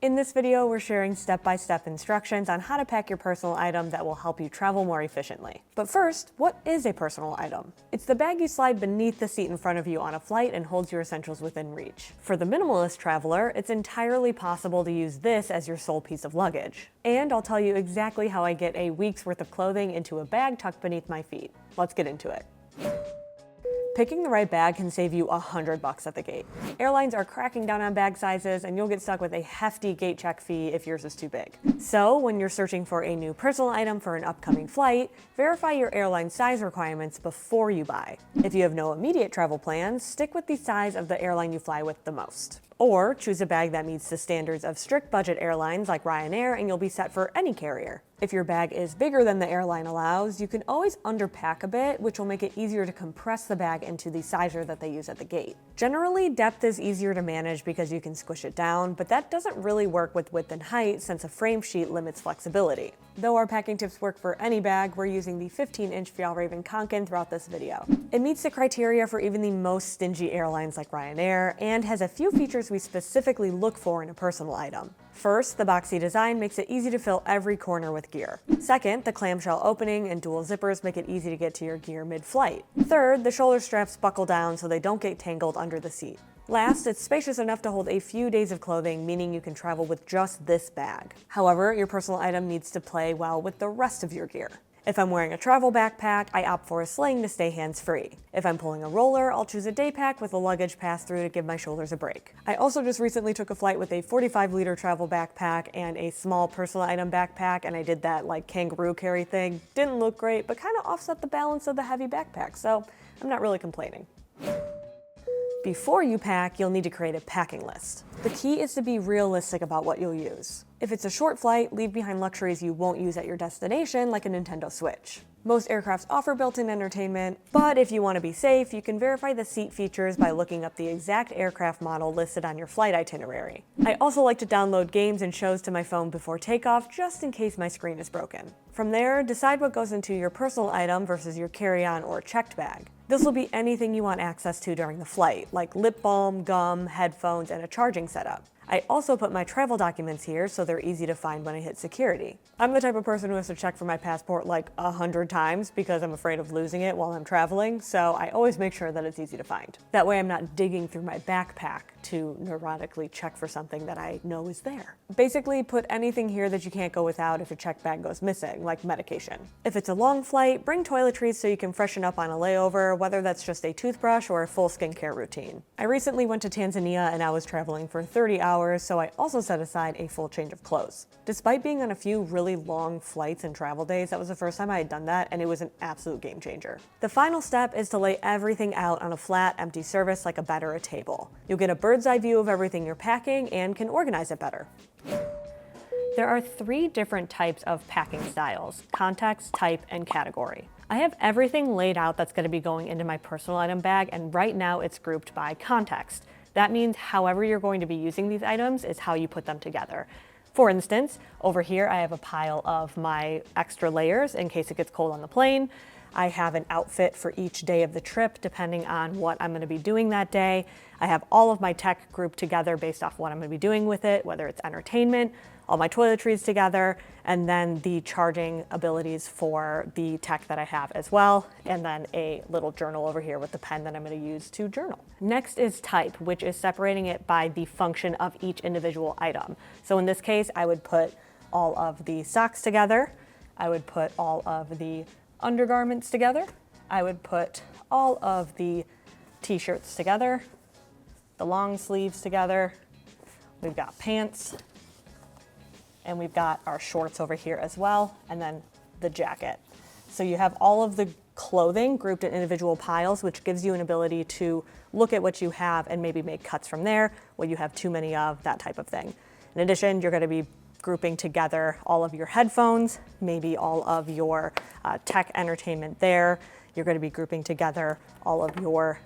In this video, we're sharing step-by-step instructions on how to pack your personal item that will help you travel more efficiently. But first, what is a personal item? It's the bag you slide beneath the seat in front of you on a flight and holds your essentials within reach. For the minimalist traveler, it's entirely possible to use this as your sole piece of luggage. And I'll tell you exactly how I get a week's worth of clothing into a bag tucked beneath my feet. Let's get into it. Picking the right bag can save you $100 at the gate. Airlines are cracking down on bag sizes, and you'll get stuck with a hefty gate check fee if yours is too big. So when you're searching for a new personal item for an upcoming flight, verify your airline size requirements before you buy. If you have no immediate travel plans, stick with the size of the airline you fly with the most. Or choose a bag that meets the standards of strict budget airlines like Ryanair, and you'll be set for any carrier. If your bag is bigger than the airline allows, you can always underpack a bit, which will make it easier to compress the bag into the sizer that they use at the gate. Generally, depth is easier to manage because you can squish it down, but that doesn't really work with width and height since a frame sheet limits flexibility. Though our packing tips work for any bag, we're using the 15-inch Fjallraven Kanken throughout this video. It meets the criteria for even the most stingy airlines like Ryanair and has a few features we specifically look for in a personal item. First, the boxy design makes it easy to fill every corner with gear. Second, the clamshell opening and dual zippers make it easy to get to your gear mid-flight. Third, the shoulder straps buckle down so they don't get tangled under the seat. Last, it's spacious enough to hold a few days of clothing, meaning you can travel with just this bag. However, your personal item needs to play well with the rest of your gear. If I'm wearing a travel backpack, I opt for a sling to stay hands-free. If I'm pulling a roller, I'll choose a day pack with a luggage pass-through to give my shoulders a break. I also just recently took a flight with a 45-liter travel backpack and a small personal item backpack, and I did that like kangaroo carry thing. Didn't look great, but kind of offset the balance of the heavy backpack, so I'm not really complaining. Before you pack, you'll need to create a packing list. The key is to be realistic about what you'll use. If it's a short flight, leave behind luxuries you won't use at your destination, like a Nintendo Switch. Most aircrafts offer built-in entertainment, but if you want to be safe, you can verify the seat features by looking up the exact aircraft model listed on your flight itinerary. I also like to download games and shows to my phone before takeoff, just in case my screen is broken. From there, decide what goes into your personal item versus your carry-on or checked bag. This will be anything you want access to during the flight, like lip balm, gum, headphones, and a charging setup. I also put my travel documents here so they're easy to find when I hit security. I'm the type of person who has to check for my passport like 100 times because I'm afraid of losing it while I'm traveling, so I always make sure that it's easy to find. That way I'm not digging through my backpack to neurotically check for something that I know is there. Basically, put anything here that you can't go without if a checked bag goes missing, like medication. If it's a long flight, bring toiletries so you can freshen up on a layover, whether that's just a toothbrush or a full skincare routine. I recently went to Tanzania and I was traveling for 30 hours, so I also set aside a full change of clothes. Despite being on a few really long flights and travel days, that was the first time I had done that, and it was an absolute game changer. The final step is to lay everything out on a flat, empty surface like a bed or a table. You'll get a bird's eye view of everything you're packing and can organize it better. There are 3 different types of packing styles: context, type, and category. I have everything laid out that's going to be going into my personal item bag, and right now it's grouped by context. That means however you're going to be using these items is how you put them together. For instance, over here I have a pile of my extra layers in case it gets cold on the plane. I have an outfit for each day of the trip depending on what I'm going to be doing that day. I have all of my tech grouped together based off what I'm going to be doing with it, whether it's entertainment, all my toiletries together, and then the charging abilities for the tech that I have as well, and then a little journal over here with the pen that I'm going to use to journal. Next is type, which is separating it by the function of each individual item. So in this case, I would put all of the socks together. I would put all of the undergarments together. I would put all of the t-shirts together, the long sleeves together. We've got pants, and we've got our shorts over here as well, and then the jacket. So you have all of the clothing grouped in individual piles, which gives you an ability to look at what you have and maybe make cuts from there, what you have too many of, that type of thing. In addition, you're going to be grouping together all of your headphones, maybe all of your tech entertainment there. You're going to be grouping together all of your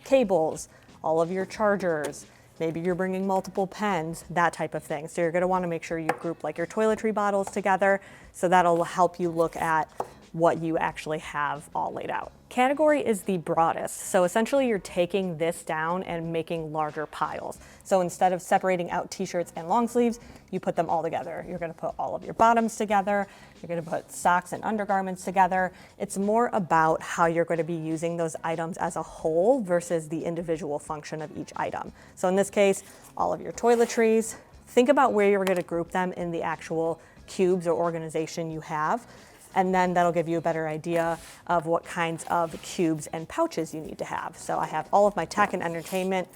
cables, all of your chargers. Maybe you're bringing multiple pens, that type of thing. So you're going to want to make sure you group like your toiletry bottles together. So that'll help you look at what you actually have all laid out. Category is the broadest, so essentially you're taking this down and making larger piles. So instead of separating out t-shirts and long sleeves, you put them all together. You're gonna put all of your bottoms together, you're gonna put socks and undergarments together. It's more about how you're gonna be using those items as a whole versus the individual function of each item. So in this case, all of your toiletries, think about where you're gonna group them in the actual cubes or organization you have. And then that'll give you a better idea of what kinds of cubes and pouches you need to have. So I have all of my tech and entertainment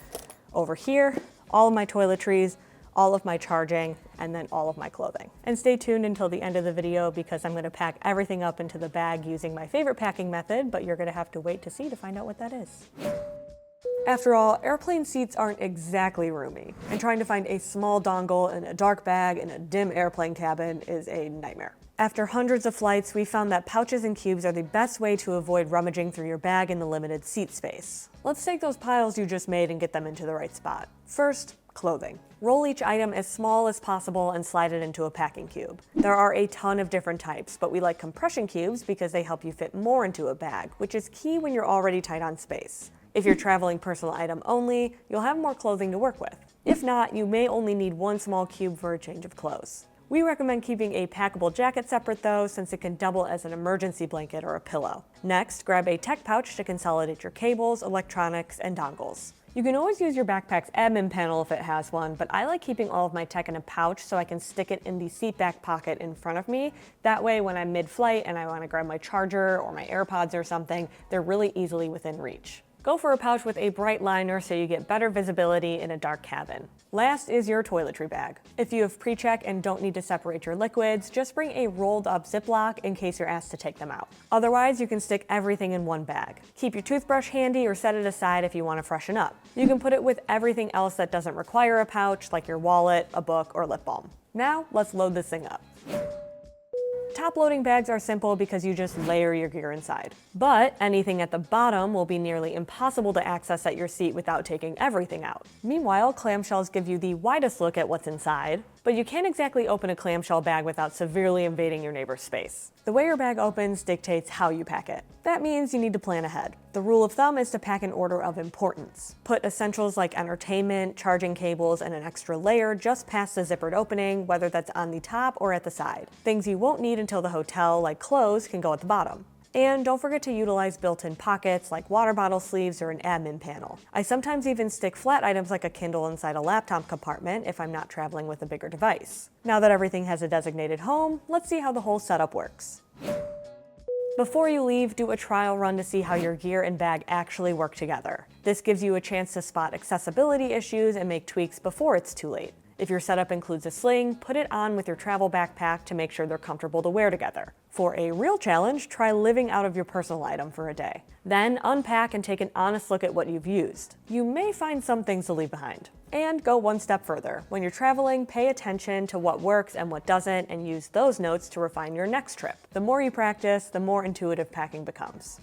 over here, all of my toiletries, all of my charging, and then all of my clothing. And stay tuned until the end of the video because I'm gonna pack everything up into the bag using my favorite packing method, but you're gonna have to wait to see to find out what that is. After all, airplane seats aren't exactly roomy, and trying to find a small dongle in a dark bag in a dim airplane cabin is a nightmare. After hundreds of flights, we found that pouches and cubes are the best way to avoid rummaging through your bag in the limited seat space. Let's take those piles you just made and get them into the right spot. First, clothing. Roll each item as small as possible and slide it into a packing cube. There are a ton of different types, but we like compression cubes because they help you fit more into a bag, which is key when you're already tight on space. If you're traveling personal item only, you'll have more clothing to work with. If not, you may only need one small cube for a change of clothes. We recommend keeping a packable jacket separate though, since it can double as an emergency blanket or a pillow. Next, grab a tech pouch to consolidate your cables, electronics, and dongles. You can always use your backpack's admin panel if it has one, but I like keeping all of my tech in a pouch so I can stick it in the seat back pocket in front of me. That way, when I'm mid-flight and I want to grab my charger or my AirPods or something, they're really easily within reach. Go for a pouch with a bright liner so you get better visibility in a dark cabin. Last is your toiletry bag. If you have pre-check and don't need to separate your liquids, just bring a rolled up Ziploc in case you're asked to take them out. Otherwise, you can stick everything in one bag. Keep your toothbrush handy or set it aside if you want to freshen up. You can put it with everything else that doesn't require a pouch, like your wallet, a book, or lip balm. Now, let's load this thing up. Top-loading bags are simple because you just layer your gear inside. But anything at the bottom will be nearly impossible to access at your seat without taking everything out. Meanwhile, clamshells give you the widest look at what's inside, but you can't exactly open a clamshell bag without severely invading your neighbor's space. The way your bag opens dictates how you pack it. That means you need to plan ahead. The rule of thumb is to pack in order of importance. Put essentials like entertainment, charging cables, and an extra layer just past the zippered opening, whether that's on the top or at the side. Things you won't need until the hotel, like clothes, can go at the bottom. And don't forget to utilize built-in pockets like water bottle sleeves or an admin panel. I sometimes even stick flat items like a Kindle inside a laptop compartment if I'm not traveling with a bigger device. Now that everything has a designated home, let's see how the whole setup works. Before you leave, do a trial run to see how your gear and bag actually work together. This gives you a chance to spot accessibility issues and make tweaks before it's too late. If your setup includes a sling, put it on with your travel backpack to make sure they're comfortable to wear together. For a real challenge, try living out of your personal item for a day. Then unpack and take an honest look at what you've used. You may find some things to leave behind. And go one step further. When you're traveling, pay attention to what works and what doesn't, and use those notes to refine your next trip. The more you practice, the more intuitive packing becomes.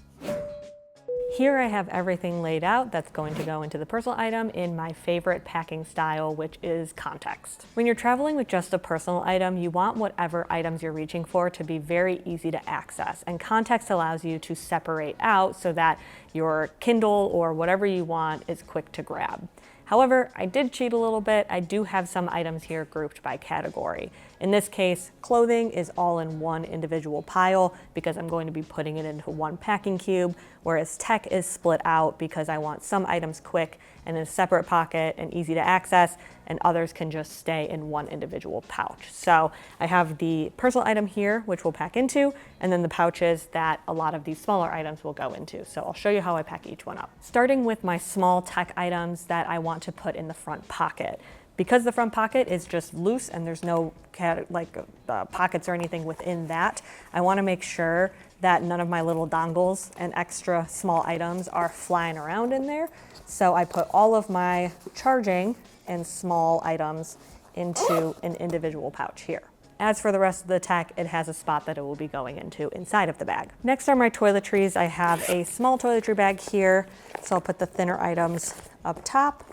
Here I have everything laid out that's going to go into the personal item in my favorite packing style, which is context. When you're traveling with just a personal item, you want whatever items you're reaching for to be very easy to access, and context allows you to separate out so that your Kindle or whatever you want is quick to grab. However, I did cheat a little bit. I do have some items here grouped by category. In this case, clothing is all in one individual pile because I'm going to be putting it into one packing cube, whereas tech is split out because I want some items quick and in a separate pocket and easy to access, and others can just stay in one individual pouch. So I have the personal item here, which we'll pack into, and then the pouches that a lot of these smaller items will go into. So I'll show you how I pack each one up. Starting with my small tech items that I want to put in the front pocket. Because the front pocket is just loose and there's no pockets or anything within that, I want to make sure that none of my little dongles and extra small items are flying around in there. So I put all of my charging and small items into an individual pouch here. As for the rest of the tech, it has a spot that it will be going into inside of the bag. Next are my toiletries. I have a small toiletry bag here, so I'll put the thinner items up top,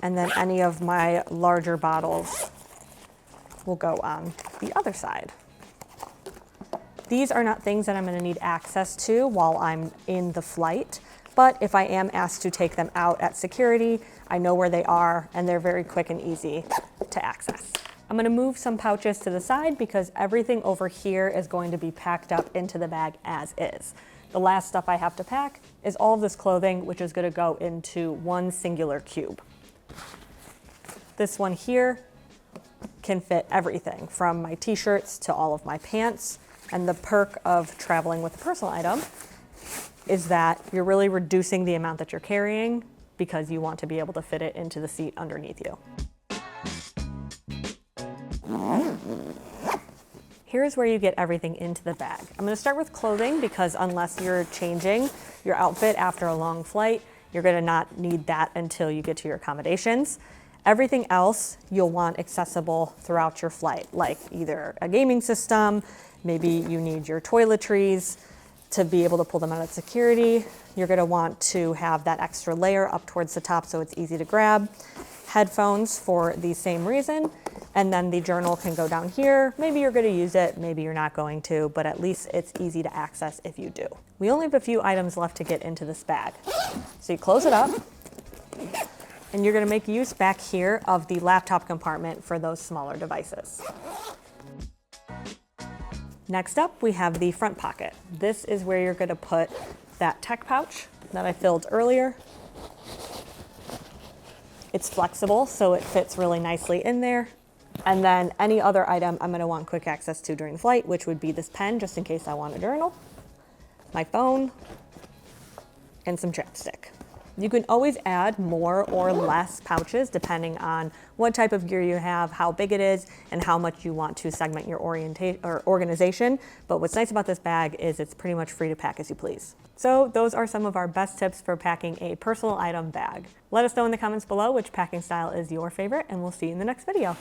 and then any of my larger bottles will go on the other side. These are not things that I'm going to need access to while I'm in the flight, but if I am asked to take them out at security, I know where they are and they're very quick and easy to access. I'm going to move some pouches to the side because everything over here is going to be packed up into the bag as is. The last stuff I have to pack is all of this clothing, which is going to go into one singular cube. This one here can fit everything from my t-shirts to all of my pants. And the perk of traveling with a personal item is that you're really reducing the amount that you're carrying because you want to be able to fit it into the seat underneath you. Here's where you get everything into the bag. I'm gonna start with clothing because unless you're changing your outfit after a long flight, you're gonna not need that until you get to your accommodations. Everything else you'll want accessible throughout your flight, like either a gaming system, maybe you need your toiletries to be able to pull them out at security. You're gonna want to have that extra layer up towards the top so it's easy to grab. Headphones for the same reason. And then the journal can go down here. Maybe you're gonna use it, maybe you're not going to, but at least it's easy to access if you do. We only have a few items left to get into this bag. So you close it up, and you're gonna make use back here of the laptop compartment for those smaller devices. Next up, we have the front pocket. This is where you're gonna put that tech pouch that I filled earlier. It's flexible, so it fits really nicely in there. And then any other item I'm gonna want quick access to during the flight, which would be this pen, just in case I want a journal, my phone, and some chapstick. You can always add more or less pouches depending on what type of gear you have, how big it is, and how much you want to segment your organization. But what's nice about this bag is it's pretty much free to pack as you please. So those are some of our best tips for packing a personal item bag. Let us know in the comments below which packing style is your favorite, and we'll see you in the next video.